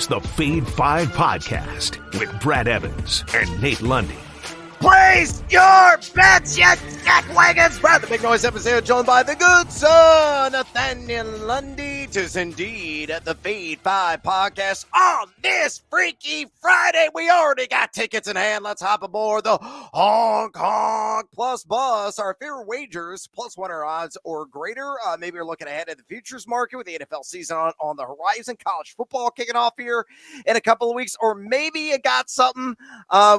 It's the Fade 5 Podcast with Brad Evans and Nate Lundy. Place your bets, you jackwagons! Brad the Big Noise episode, joined by the good son, Nathaniel Lundy. 'Tis indeed the Fade 5 Podcast on this Freaky Friday. We already got tickets in hand. Let's hop aboard the Hong Kong Plus Bus. Our favorite wagers, plus winner odds or greater. Maybe you're looking ahead at the futures market with the NFL season on the horizon. College football kicking off here in a couple of weeks. Or maybe you got something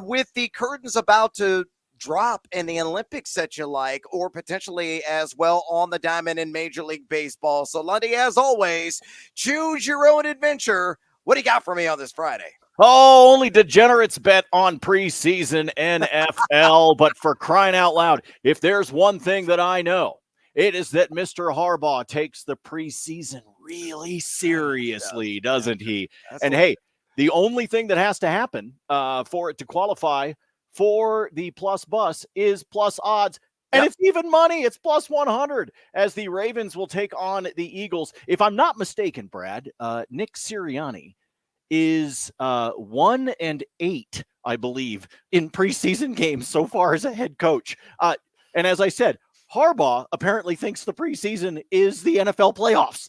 with the curtains about to drop in the Olympics that you like, or potentially as well on the diamond in Major League Baseball. So, Lundy, as always, choose your own adventure. What do you got for me on this Friday? Oh, only degenerates bet on preseason NFL, but for crying out loud, if there's one thing that I know, it is that Mr. Harbaugh takes the preseason really seriously, doesn't he? And hey, the only thing that has to happen for it to qualify for the plus bus is plus odds. And it's even money. It's plus 100 as the Ravens will take on the Eagles. If I'm not mistaken, Brad, Nick Sirianni is 1-8, I believe, in preseason games so far as a head coach. And as I said, Harbaugh apparently thinks the preseason is the NFL playoffs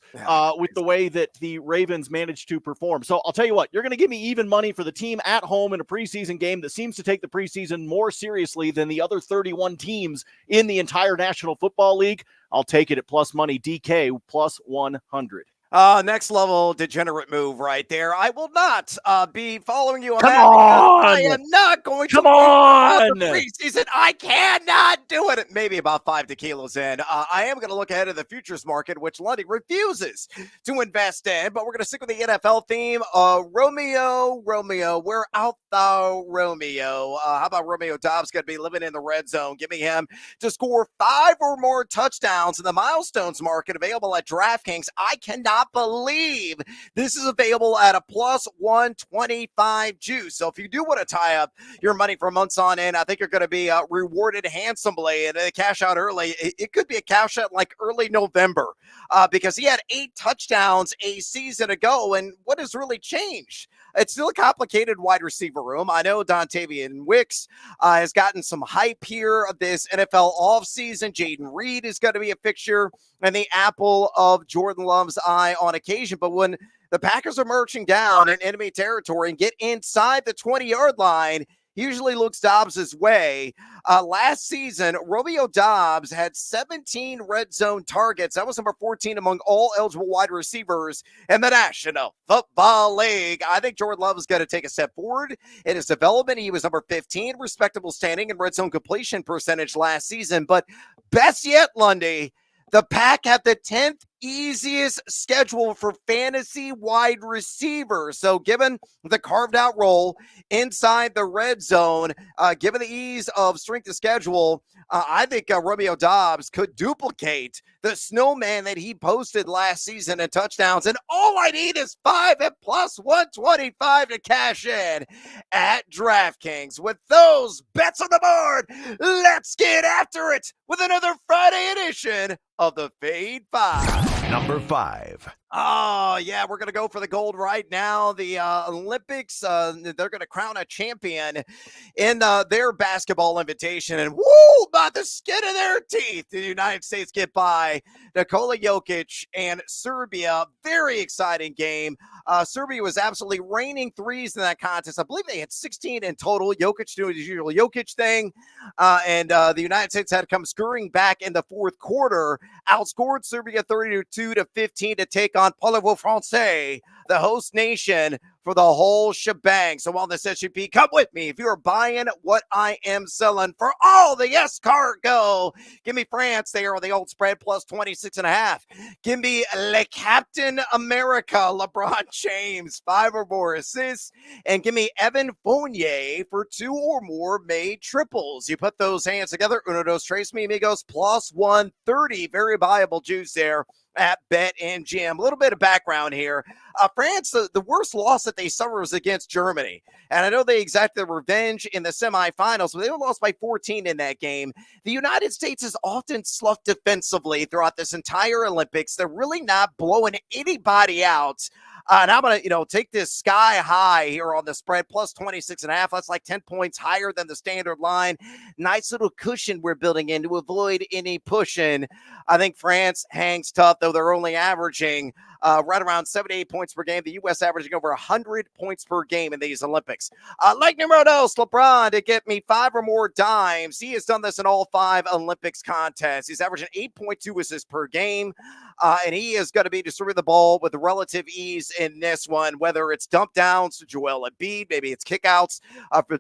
with the way that the Ravens managed to perform. So I'll tell you what, you're going to give me even money for the team at home in a preseason game that seems to take the preseason more seriously than the other 31 teams in the entire National Football League. I'll take it at plus money, DK, plus 100. Next level degenerate move right there. I will not be following you on Come that. on! I am not going Come to on! the preseason. I cannot do it. Maybe about 5 tequilas in. I am going to look ahead of the futures market, which Lundy refuses to invest in, but we're going to stick with the NFL theme. Romeo, where art thou, Romeo? How about Romeo Doubs going to be living in the red zone? Give me him to score 5 or more touchdowns in the milestones market available at DraftKings. I cannot believe this is available at a plus 125 juice. So if you do want to tie up your money for months on end, I think you're going to be rewarded handsomely and cash out early. It could be a cash out like early November because he had 8 touchdowns a season ago. And what has really changed? It's still a complicated wide receiver room. I know Dontavian Wicks has gotten some hype here of this NFL offseason. Jaden Reed is going to be a fixture and the apple of Jordan Love's eye on occasion. But when the Packers are marching down in enemy territory and get inside the 20-yard line, usually looks Dobbs' way. Last season, Romeo Doubs had 17 red zone targets. That was number 14 among all eligible wide receivers in the National Football League. I think Jordan Love is going to take a step forward in his development. He was number 15, respectable standing in red zone completion percentage last season. But best yet, Lundy, the Pack have the 10th easiest schedule for fantasy wide receivers. So given the carved out role inside the red zone, given the ease of strength of schedule, I think Romeo Doubs could duplicate the snowman that he posted last season in touchdowns. And all I need is 5 at plus 125 to cash in at DraftKings. With those bets on the board, let's get after it with another Friday edition of the Fade 5. Number 5. Oh, yeah, we're going to go for the gold right now. The Olympics, they're going to crown a champion in their basketball invitation. And woo, by the skin of their teeth, the United States get by Nikola Jokic and Serbia. Very exciting game. Serbia was absolutely raining threes in that contest. I believe they had 16 in total. Jokic doing his usual Jokic thing. And the United States had to come scurrying back in the fourth quarter, outscored Serbia 32-15 to take on Parlez-vous Français, the host nation, for the whole shebang. So while this SUP, come with me if you are buying what I am selling for all the yes cargo. Give me France there on the old spread plus 26.5. Give me Le Captain America, LeBron James, 5 or more assists, and give me Evan Fournier for 2 or more made triples. You put those hands together, uno, dos, tres, mi amigos, plus 130. Very viable juice there at BetMGM. A little bit of background here. France, the worst loss that they suffered was against Germany. And I know they exacted their revenge in the semifinals, but they were lost by 14 in that game. The United States is often sloughed defensively throughout this entire Olympics. They're really not blowing anybody out. And I'm going to, take this sky high here on the spread, plus 26.5. That's like 10 points higher than the standard line. Nice little cushion we're building in to avoid any pushing. I think France hangs tough, though they're only averaging right around 78 points per game. The U.S. averaging over 100 points per game in these Olympics. Like numero dos, LeBron to get me 5 or more dimes. He has done this in all 5 Olympics contests. He's averaging 8.2 assists per game. And he is going to be distributing the ball with relative ease in this one, whether it's dump downs to Joel Embiid, maybe it's kickouts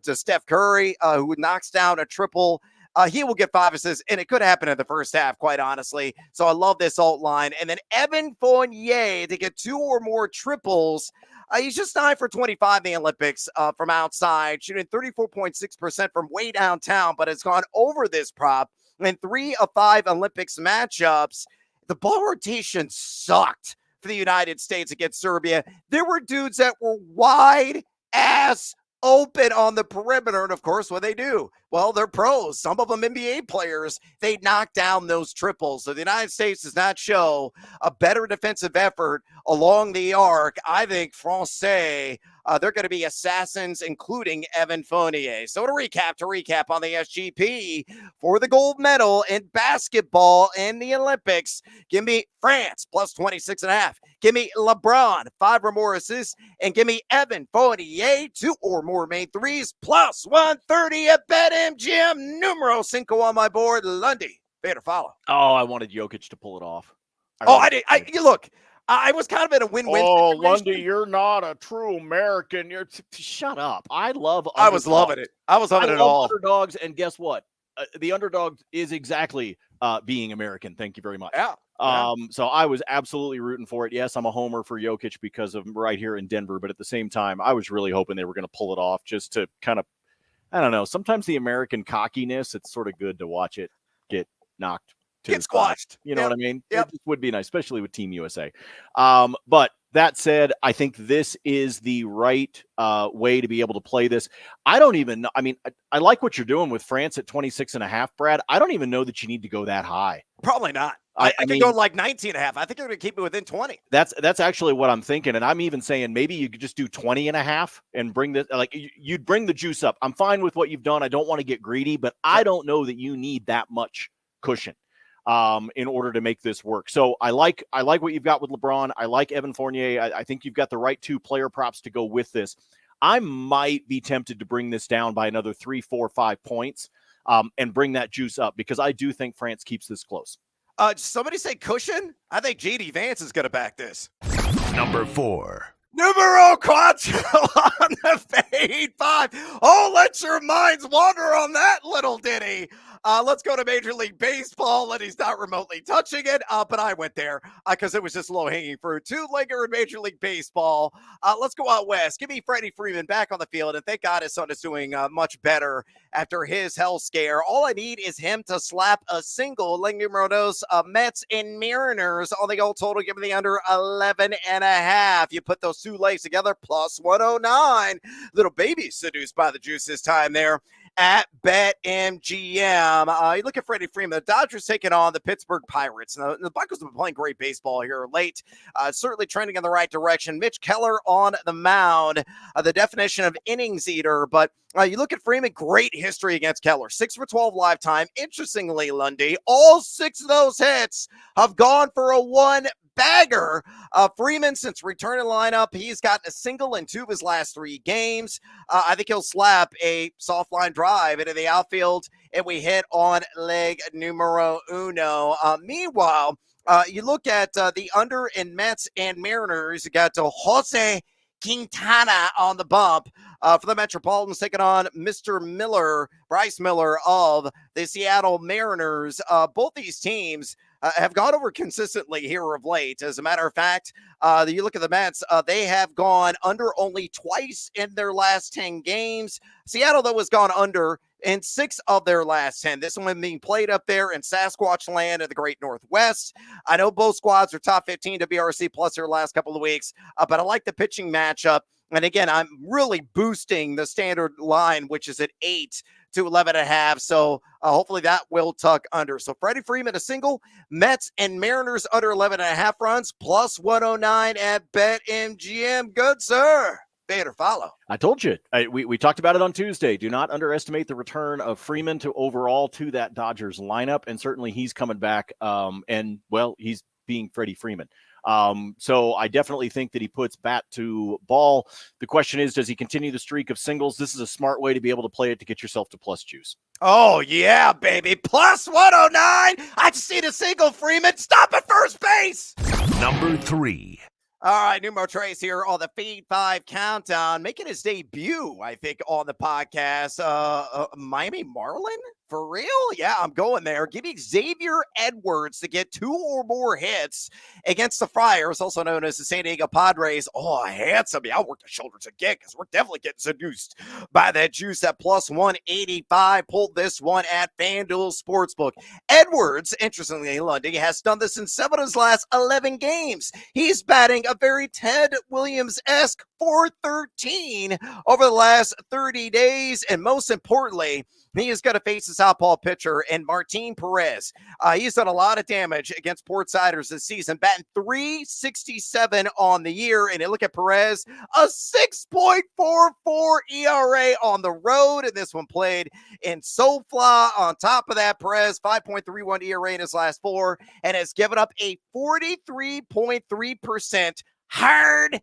to Steph Curry, who knocks down a triple. He will get 5 assists, and it could happen in the first half, quite honestly. So I love this alt line. And then Evan Fournier to get 2 or more triples. He's just 9 for 25 in the Olympics from outside, shooting 34.6% from way downtown, but has gone over this prop in 3 of 5 Olympics matchups. The ball rotation sucked for the United States against Serbia. There were dudes that were wide ass open on the perimeter. And of course, what they do? Well, they're pros. Some of them NBA players. They knock down those triples. So the United States does not show a better defensive effort along the arc. I think Francais, they're going to be assassins, including Evan Fournier. So to recap on the SGP for the gold medal in basketball in the Olympics, give me France plus 26.5. Give me LeBron, 5 or more assists, and give me Evan Fournier, 2 or more made threes, plus 130 at BetMGM. Numero 5 on my board. Lundy, fair follow. Oh, I wanted Jokic to pull it off. I did. Look, I was kind of in a win-win situation. Lundy, you're not a true American. Shut up. I was loving it. I was loving it all. Underdogs, and guess what? The underdog is exactly being American. Thank you very much. Yeah. So I was absolutely rooting for it. Yes, I'm a homer for Jokic because of right here in Denver, but at the same time, I was really hoping they were going to pull it off just to kind of, I don't know. Sometimes the American cockiness, it's sort of good to watch it get knocked. Get squashed. You know what I mean? Yep. It just would be nice, especially with Team USA. But that said, I think this is the right way to be able to play this. I don't even know. I mean, I like what you're doing with France at 26.5, Brad. I don't even know that you need to go that high. Probably not. I could go like 19.5. I think they're going to keep it within 20. That's actually what I'm thinking. And I'm even saying maybe you could just do 20.5 and bring this, like you'd bring the juice up. I'm fine with what you've done. I don't want to get greedy, but I don't know that you need that much cushion in order to make this work. So I like what you've got with LeBron. I like Evan Fournier. I think you've got the right 2 player props to go with this. I might be tempted to bring this down by another 3, 4, 5 points and bring that juice up because I do think France keeps this close. Somebody say cushion? I think J.D. Vance is going to back this. Number 4. Numero 4 on the fade 5. Oh, let your minds wander on that little ditty. Let's go to Major League Baseball, and he's not remotely touching it, but I went there because it was just low-hanging fruit. 2-legger in Major League Baseball. Let's go out west. Give me Freddie Freeman back on the field, and thank God his son is doing much better after his health scare. All I need is him to slap a single. Leg numero dos, Mets and Mariners on the goal total. Give me the under 11.5. You put those 2 legs together, plus 109. Little baby seduced by the juice this time there at BetMGM. You look at Freddie Freeman. The Dodgers taking on the Pittsburgh Pirates. Now, the Buccos have been playing great baseball here late. Certainly trending in the right direction. Mitch Keller on the mound. The definition of innings eater. But you look at Freeman, great history against Keller. 6 for 12 lifetime. Interestingly, Lundy, all 6 of those hits have gone for a 1-bagger. Freeman, since returning lineup, he's gotten a single in 2 of his last 3 games. I think he'll slap a soft line drive into the outfield, and we hit on leg numero 1. Meanwhile, you look at the under in Mets and Mariners. You got Jose Quintana on the bump for the Metropolitans, taking on Mr. Miller, Bryce Miller of the Seattle Mariners. Both these teams have gone over consistently here of late. As a matter of fact, you look at the Mets, they have gone under only twice in their last 10 games. Seattle, though, has gone under in 6 of their last 10. This one being played up there in Sasquatch land in the Great Northwest. I know both squads are top 15 WRC plus their last couple of weeks, but I like the pitching matchup. And again, I'm really boosting the standard line, which is at 8 to 11.5. So hopefully that will tuck under. So Freddie Freeman, a single, Mets and Mariners under 11.5 runs, plus 109 at BetMGM. Good, sir. Fade or follow? I told you. We talked about it on Tuesday. Do not underestimate the return of Freeman to that Dodgers lineup, and certainly he's coming back. And he's being Freddie Freeman. So I definitely think that he puts bat to ball. The question is, does he continue the streak of singles? This is a smart way to be able to play it to get yourself to plus juice. Oh, yeah, baby. Plus 109. I just need a single, Freeman. Stop at first base. Number 3. All right, Numero Trace here on the Feed 5 Countdown, making his debut, I think, on the podcast. Miami Marlin? For real? Yeah, I'm going there. Give me Xavier Edwards to get 2 or more hits against the Friars, also known as the San Diego Padres. Oh, handsome. Yeah, I'll work the shoulders again because we're definitely getting seduced by that juice at plus 185. Pulled this one at FanDuel Sportsbook. Edwards, interestingly, Lundy, has done this in 7 of his last 11 games. He's batting a very Ted Williams-esque 413 over the last 30 days. And most importantly, he is going to face a southpaw pitcher and Martin Perez. He's done a lot of damage against Portsiders this season, batting .367 on the year. And you look at Perez, a 6.44 ERA on the road. And this one played in SoFla. On top of that, Perez, 5.31 ERA in his last 4 and has given up a 43.3% hard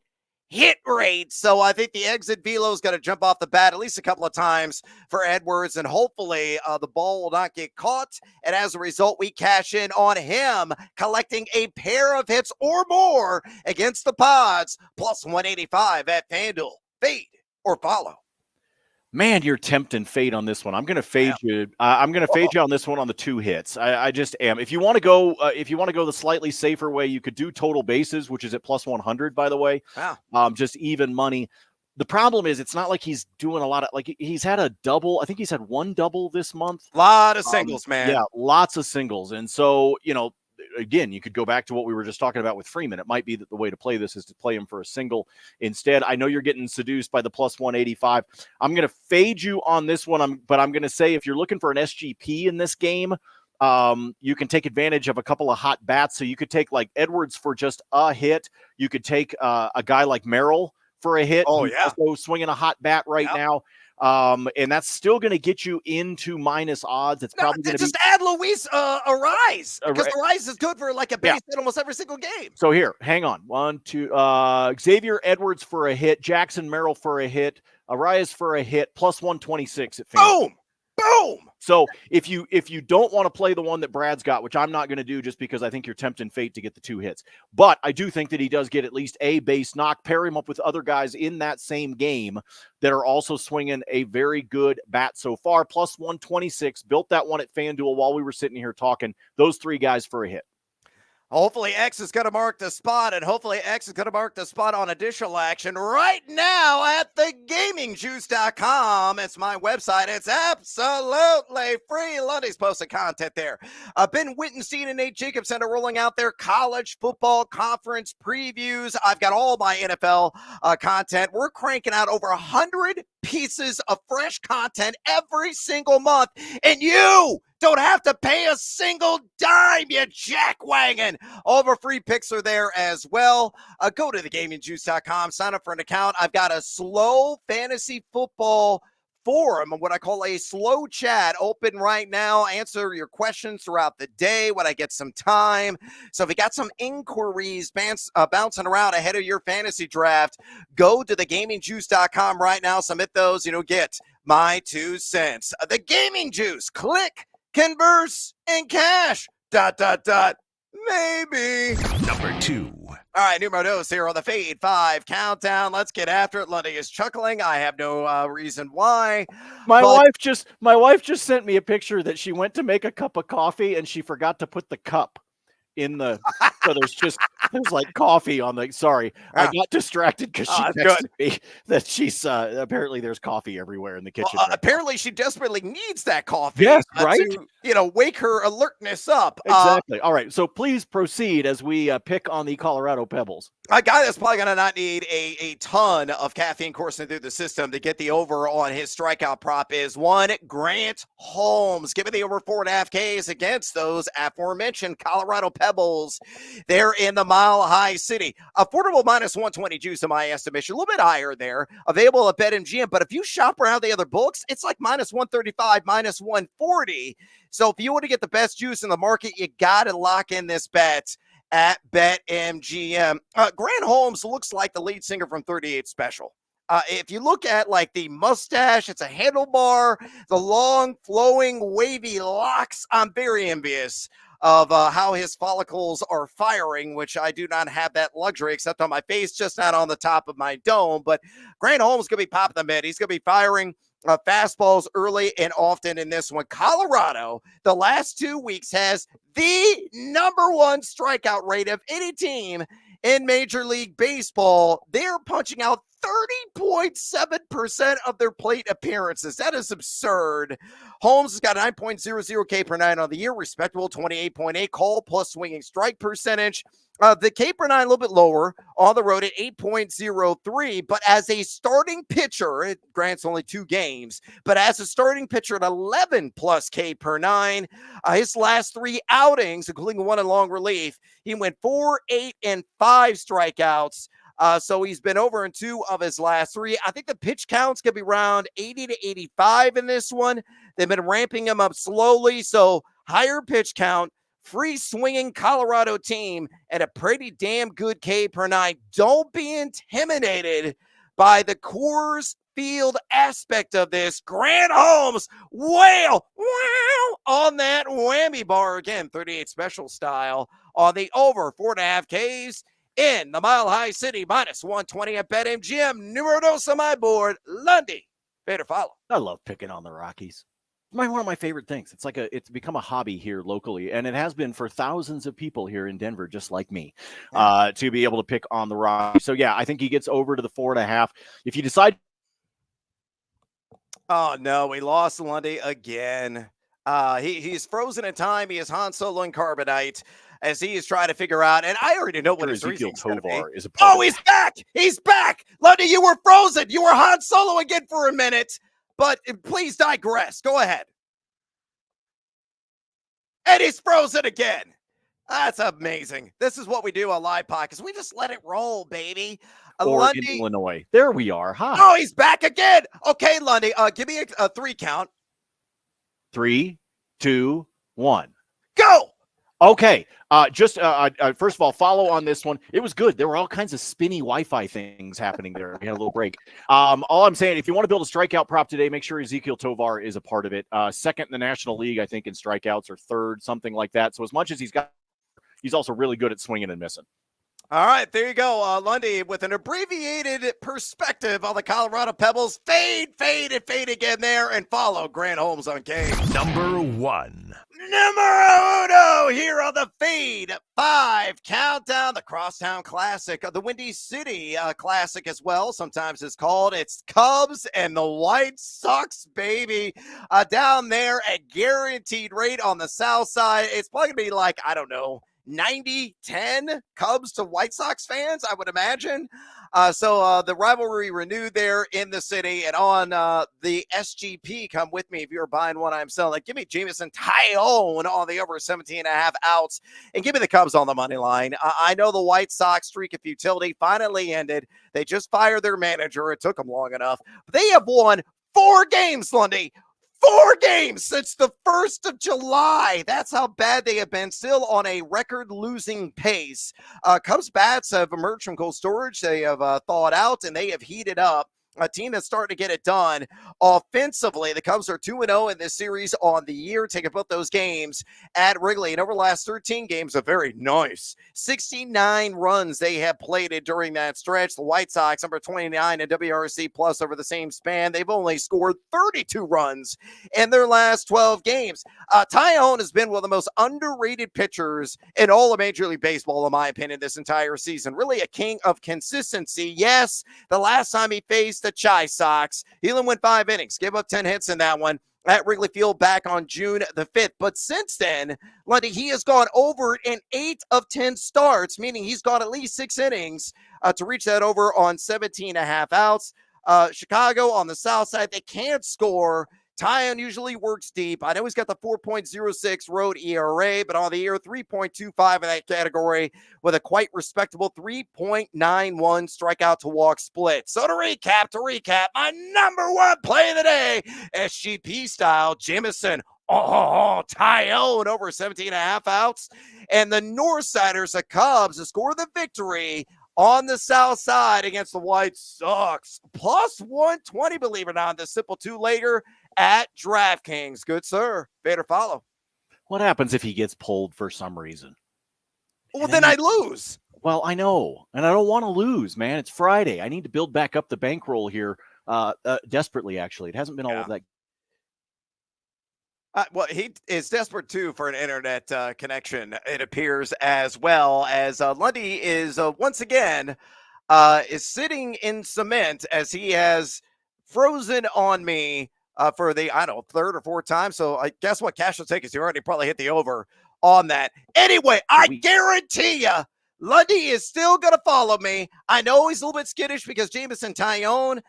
hit rate. So I think the exit velo is going to jump off the bat at least a couple of times for Edwards, and hopefully the ball will not get caught. And as a result, we cash in on him collecting a pair of hits or more against the Pods, plus 185 at FanDuel. Fade or follow? Man, you're tempting fade on this one. I'm going to fade you. I'm going to fade you on this one on the 2 hits. I just am. If you want to go, the slightly safer way, you could do total bases, which is at plus 100, by the way. Wow. Just even money. The problem is, it's not like he's doing a lot of he's had a double. I think he's had 1 double this month. A lot of singles, man. Yeah, lots of singles. And so, again, you could go back to what we were just talking about with Freeman. It might be that the way to play this is to play him for a single instead. I know you're getting seduced by the plus 185. I'm going to fade you on this one, but I'm going to say if you're looking for an SGP in this game, you can take advantage of a couple of hot bats. So you could take like Edwards for just a hit. You could take a guy like Merrill for a hit. Oh, yeah. Also swinging a hot bat right now. And that's still going to get you into minus odds. It's probably going to just add Luis Arise, because Arise is good for like a base hit almost every single game. So here, hang on. 1, 2, Xavier Edwards for a hit, Jackson Merrill for a hit, Arise for a hit, plus 126 at FanDuel. Boom. Boom. So if you don't want to play the one that Brad's got, which I'm not going to do just because I think you're tempting fate to get the 2 hits, but I do think that he does get at least a base knock, pair him up with other guys in that same game that are also swinging a very good bat so far, plus 126, built that one at FanDuel while we were sitting here talking, those 3 guys for a hit. Hopefully X is going to mark the spot, and hopefully X is going to mark the spot on additional action right now at thegamingjuice.com. It's my website. It's absolutely free. Lundy's posting content there. Ben Wittenstein and Nate Jacobson are rolling out their college football conference previews. I've got all my NFL content. We're cranking out over 100 pieces of fresh content every single month, and you don't have to pay a single dime, you jackwagon. All of our free picks are there as well. Go to thegamingjuice.com, sign up for an account. I've got a slow fantasy football forum, what I call a slow chat, open right now. Answer your questions throughout the day when I get some time. So if you got some inquiries bouncing around ahead of your fantasy draft, go to thegamingjuice.com right now. Submit those, get my 2 cents. The Gaming Juice. Click, converse, and cash. ... Maybe. Number 2. All right, numero dos here on the Fade 5 Countdown. Let's get after it. Lundy is chuckling. I have no reason why. My wife just sent me a picture that she went to make a cup of coffee and she forgot to put the cup in the So there's like coffee on the. Sorry, I got distracted because she texted me that she's apparently there's coffee everywhere in the kitchen. Well, apparently, she desperately needs that coffee. Yes, right. To wake her alertness up. Exactly. All right. So please proceed as we pick on the Colorado Pebbles. A guy that's probably going to not need a ton of caffeine coursing through the system to get the over on his strikeout prop is one Grant Holmes. Give me the over 4.5 Ks against those aforementioned Colorado Pebbles. They're in the Mile High City. Affordable -120 juice in my estimation. A little bit higher there. Available at BetMGM. But if you shop around the other books, it's like -135, -140. So if you want to get the best juice in the market, you got to lock in this bet at BetMGM. Grant Holmes looks like the lead singer from 38 Special. If you look at like the mustache, it's a handlebar, the long, flowing, wavy locks. I'm very envious of how his follicles are firing, which I do not have that luxury except on my face, just not on the top of my dome. But Grant Holmes is going to be popping the mid. He's going to be firing fastballs early and often in this one. Colorado, the last 2 weeks, has the #1 strikeout rate of any team in Major League Baseball. They're punching out 30.7% of their plate appearances. That is absurd. Holmes has got 9.00 K per nine on the year, respectable 28.8 call plus swinging strike percentage. The K per nine a little bit lower on the road at 8.03, but as a starting pitcher, Grant's only 2 games, but as a starting pitcher at 11 plus K per nine, his last 3 outings, including one in long relief, he went 4, 8, and 5 strikeouts. So he's been over in 2 of his last 3. I think the pitch count's going to be around 80 to 85 in this one. They've been ramping him up slowly, so higher pitch count, free swinging Colorado team, and a pretty damn good K per nine. Don't be intimidated by the Coors Field aspect of this. Grant Holmes, wow, on that whammy bar again, 38 Special style on the over 4.5 Ks. In the Mile High City, -120 at BetMGM. Numero dos on my board, Lundy. Better follow. I love picking on the Rockies. One of my favorite things. It's become a hobby here locally, and it has been for thousands of people here in Denver, just like me, to be able to pick on the Rockies. So yeah, I think he gets over to the 4.5. If you decide, oh no, we lost Lundy again. He's frozen in time. He is Han Solo and Carbonite as he is trying to figure out, and I already know what his reasoning's going to be. Oh, he's back! He's back! Lundy, you were frozen! You were Han Solo again for a minute, but please digress. Go ahead. And he's frozen again. That's amazing. This is what we do on Live Podcast. We just let it roll, baby. Or Lundy, in Illinois. There we are. Hi. Oh, he's back again. Okay, Lundy, give me a 3 count. 3, 2, 1. Go! Okay. First of all, follow on this one. It was good. There were all kinds of spinny Wi-Fi things happening there. We had a little break. All I'm saying, if you want to build a strikeout prop today, make sure Ezequiel Tovar is a part of it. Second in the National League, I think, in strikeouts, or third, something like that. So as much as he's also really good at swinging and missing. All right, there you go. Lundy with an abbreviated perspective on the Colorado Pebbles. Fade again there, and follow Grant Holmes on K. #1. Numero uno here on the Fade 5 countdown, the Crosstown Classic, the Windy City Classic as well. Sometimes it's called. It's Cubs and the White Sox, baby. Down there at guaranteed rate on the south side. It's probably going to be like, I don't know, 90-10 Cubs to White Sox fans, I would imagine. So the rivalry renewed there in the city, and on the SGP, come with me if you're buying one I'm selling. Give me Jameson Tyone on the over 17.5 outs, and give me the Cubs on the money line. I know the White Sox streak of futility finally ended. They just fired their manager. It took them long enough. But they have won 4 games, Lundy. 4 games since the 1st of July. That's how bad they have been, still on a record-losing pace. Cubs bats have emerged from cold storage. They have thawed out, and they have heated up. a team that's starting to get it done offensively. The Cubs are 2-0 in this series on the year, taking both those games at Wrigley. And over the last 13 games, a very nice 69 runs they have plated during that stretch. The White Sox, number 29 in WRC plus over the same span, they've only scored 32 runs in their last 12 games. Tyone has been one of the most underrated pitchers in all of Major League Baseball, in my opinion, this entire season. Really a king of consistency. Yes, the last time he faced the Chi Sox, he only went 5 innings, gave up 10 hits in that one at Wrigley Field back on June the 5th. But since then, Lundy, he has gone over in 8 of 10 starts, meaning he's gone at least 6 innings to reach that over on 17.5 outs. Chicago on the south side, they can't score. Tyon usually works deep. I know he's got the 4.06 road ERA, but on the year, 3.25 in that category with a quite respectable 3.91 strikeout to walk split. So to recap, my number one play of the day, SGP style, Jamison. Tyon over 17.5 outs. And the Northsiders, the Cubs, to score the victory on the south side against the White Sox. Plus 120, believe it or not, the simple two later at DraftKings. Good, sir. Better follow. What happens if he gets pulled for some reason? Well, then I lose. Well, I know, and I don't want to lose, man. It's Friday. I need to build back up the bankroll here desperately, actually. It hasn't been all of that. Well, he is desperate, too, for an internet connection, it appears, as well as Lundy is once again is sitting in cement as he has frozen on me for the, third or fourth time. So I guess what cash will take is you already probably hit the over on that. Anyway, I guarantee you, Lundy is still going to follow me. I know he's a little bit skittish because Jamison Tyone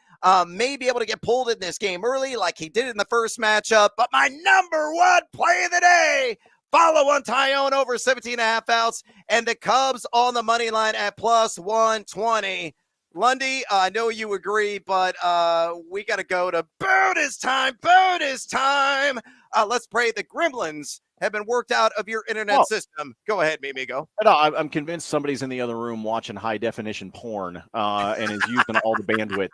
may be able to get pulled in this game early like he did in the first matchup. But my number one play of the day, follow on Tyone over 17.5 outs and the Cubs on the money line at plus 120. Lundy, I know you agree, but we got to go to bonus time. Let's pray the gremlins have been worked out of your internet system. Go ahead, Mimigo. No, I'm convinced somebody's in the other room watching high-definition porn and is using all the bandwidth.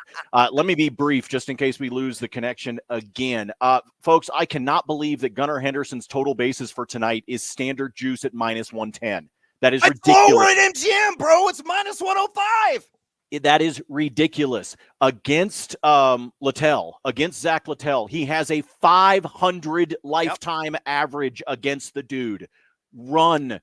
Let me be brief just in case we lose the connection again. Folks, I cannot believe that Gunnar Henderson's total bases for tonight is standard juice at minus 110. That is ridiculous. Lower at MGM, bro. It's minus 105. That is ridiculous. Against against Zach Littell, he has a 500 lifetime average against the dude. Run,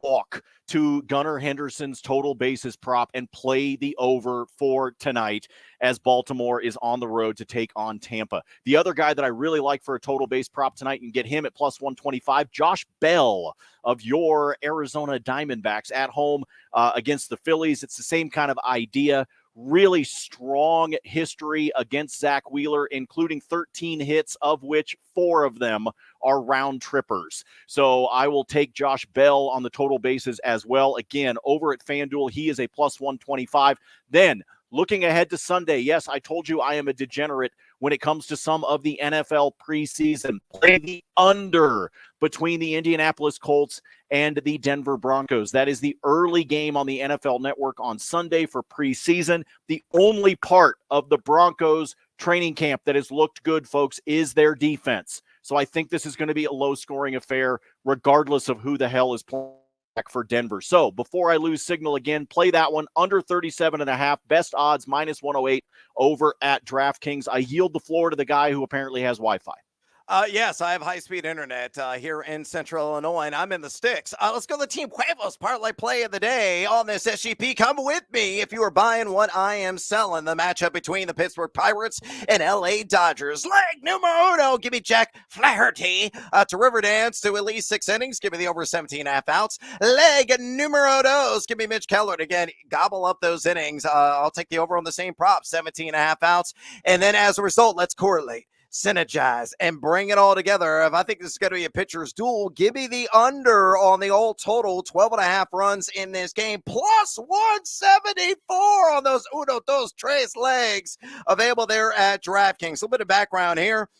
walk to Gunnar Henderson's total bases prop and play the over for tonight as Baltimore is on the road to take on Tampa. The other guy that I really like for a total base prop tonight, you can get him at plus 125, Josh Bell of your Arizona Diamondbacks at home against the Phillies. It's the same kind of idea. Really strong history against Zach Wheeler, including 13 hits, of which 4 of them are round trippers. So I will take Josh Bell on the total bases as well. Again, over at FanDuel, he is a plus 125. Then looking ahead to Sunday, yes, I told you I am a degenerate when it comes to some of the NFL preseason. Play the under between the Indianapolis Colts and the Denver Broncos. That is the early game on the NFL Network on Sunday for preseason. The only part of the Broncos training camp that has looked good, folks, is their defense. So I think this is going to be a low-scoring affair, regardless of who the hell is playing for Denver. So before I lose signal again, play that one under 37.5, best odds minus 108 over at DraftKings. I yield the floor to the guy who apparently has Wi-Fi. Yes, I have high-speed internet here in Central Illinois, and I'm in the sticks. Let's go to the Team Huevos parlay play of the day on this SGP. Come with me if you are buying what I am selling. The matchup between the Pittsburgh Pirates and LA Dodgers. Leg numero uno, give me Jack Flaherty to Riverdance to at least 6 innings. Give me the over 17.5 outs. Leg numero dos, give me Mitch Keller to, again, gobble up those innings. I'll take the over on the same prop, 17.5 outs. And then as a result, let's correlate, synergize, and bring it all together. If I think this is going to be a pitcher's duel, give me the under on the all total, 12.5 runs in this game, plus 174 on those uno, dos, tres legs available there at DraftKings. A little bit of background here.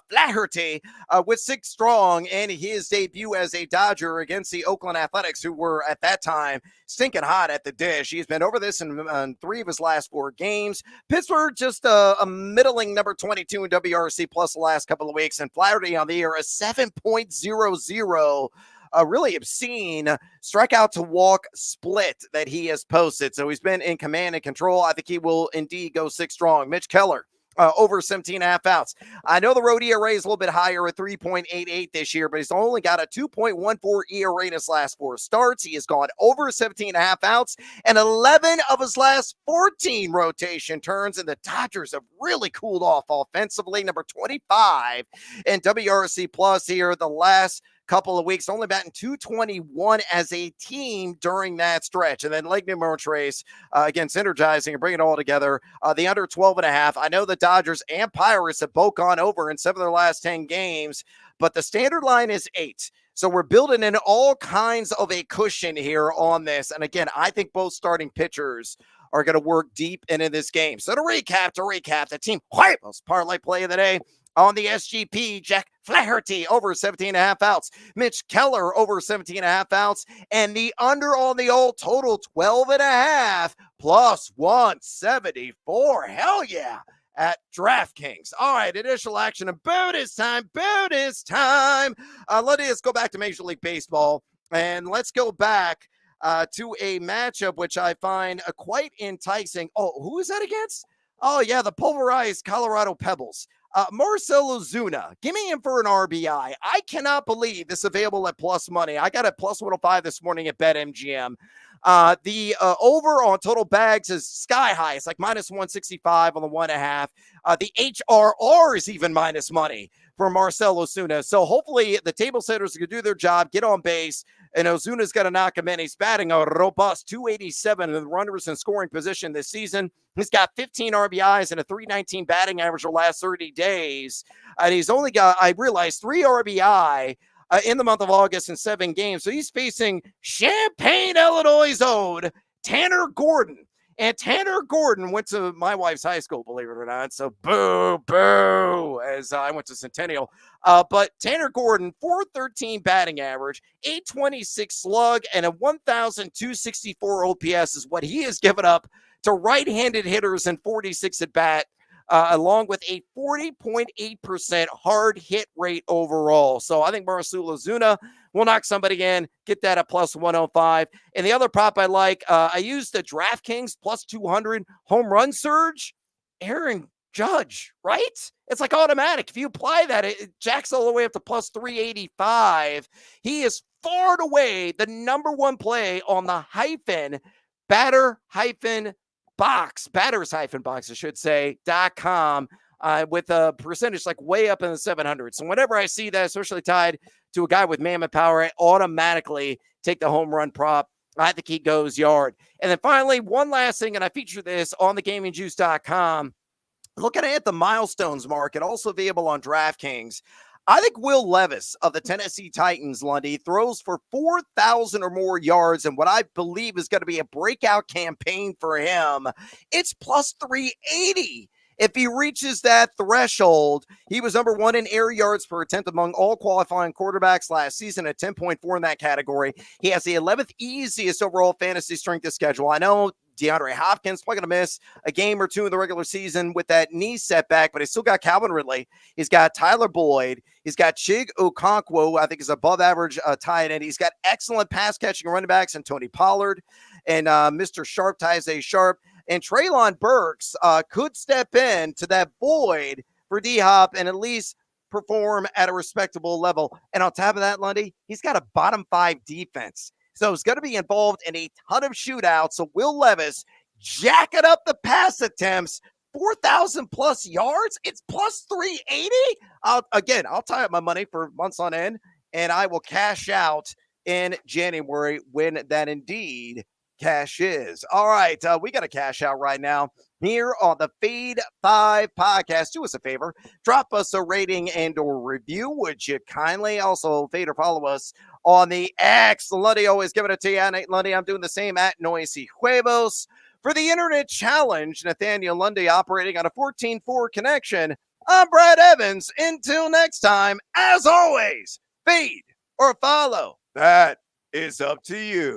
Flaherty with 6 strong in his debut as a Dodger against the Oakland Athletics, who were at that time stinking hot at the dish. He's been over this in 3 of his last 4 games. Pittsburgh just a middling number 22 in WRC plus the last couple of weeks, and Flaherty on the year a 7.00. A really obscene strikeout to walk split that he has posted. So he's been in command and control. I think he will indeed go 6 strong. Mitch Keller, over 17.5 outs. I know the road ERA is a little bit higher at 3.88 this year, but he's only got a 2.14 ERA in his last 4 starts. He has gone over 17.5 outs and 11 of his last 14 rotation turns, and the Dodgers have really cooled off offensively. Number 25 in WRC plus here the last couple of weeks, only batting 221 as a team during that stretch. And then Lake Montrace, again, synergizing and bringing it all together. The under 12.5. I know the Dodgers and Pirates have both gone over in 7 of their last 10 games, but the standard line is 8. So we're building in all kinds of a cushion here on this. And again, I think both starting pitchers are going to work deep into this game. So to recap, the team most parlay play of the day on the SGP, Jack Flaherty over 17.5 outs, Mitch Keller over 17.5 outs, and the under on the old total 12.5 plus 174. Hell yeah, at DraftKings. All right, initial action and bonus time. Let's go back to Major League Baseball, and let's go back to a matchup which I find quite enticing. Oh, who is that against? Oh, yeah, the pulverized Colorado Pebbles. Marcell Ozuna, give me him for an RBI. I cannot believe this available at plus money. I got a plus 105 this morning at BetMGM. The over on total bags is sky high. It's like minus 165 on the 1.5. The HRR is even minus money for Marcell Ozuna. So hopefully the table setters can do their job, get on base, and Ozuna's got to knock him in. He's batting a robust 287 with runners in scoring position this season. He's got 15 RBIs and a 319 batting average the last 30 days. And he's only got, I realized, 3 RBI in the month of August in 7 games. So he's facing Champaign, Illinois' own Tanner Gordon. And Tanner Gordon went to my wife's high school, believe it or not. So boo, as I went to Centennial. But Tanner Gordon, 413 batting average, 826 slug, and a 1,264 OPS is what he has given up to right-handed hitters in 46 at-bat, along with a 40.8% hard hit rate overall. So I think Marcell Ozuna will knock somebody in, get that at plus 105. And the other prop I like, I used the DraftKings plus 200 home run surge. Aaron Judge, right? It's like automatic. If you apply that, it jacks all the way up to plus 385. He is far and away the number 1 play on the batters box, I should say, .com, with a percentage like way up in the 700s. So whenever I see that, especially tied to a guy with mammoth power, I automatically take the home run prop. I think he goes yard. And then finally, one last thing, and I feature this on the gamingjuice.com. Looking at the milestones market, also available on DraftKings. I think Will Levis of the Tennessee Titans, Lundy, throws for 4,000 or more yards and what I believe is going to be a breakout campaign for him. It's plus 380. If he reaches that threshold, he was number 1 in air yards per attempt among all qualifying quarterbacks last season at 10.4 in that category. He has the 11th easiest overall fantasy strength of schedule. I know DeAndre Hopkins probably going to miss a game or 2 in the regular season with that knee setback, but he's still got Calvin Ridley. He's got Tyler Boyd. He's got Chig Okonkwo, I think is above average tight end. He's got excellent pass catching running backs and Tony Pollard and Mr. Sharp, Tyze Sharp. And Treylon Burks could step in to that void for D-Hop and at least perform at a respectable level. And on top of that, Lundy, he's got a bottom 5 defense. So he's going to be involved in a ton of shootouts. So Will Levis jacking up the pass attempts, 4,000 plus yards. It's plus 380. I'll tie up my money for months on end, and I will cash out in January when that indeed cash is. All right, we got to cash out right now here on the Fade 5 podcast. Do us a favor, drop us a rating and or review, would you kindly? Also, fade or follow us on the X. Lundy, always giving it to you. Nate Lundy, I'm doing the same at Noisy Huevos. For the Internet Challenge, Nathaniel Lundy operating on a 14.4 connection. I'm Brad Evans. Until next time, as always, feed or follow. That is up to you.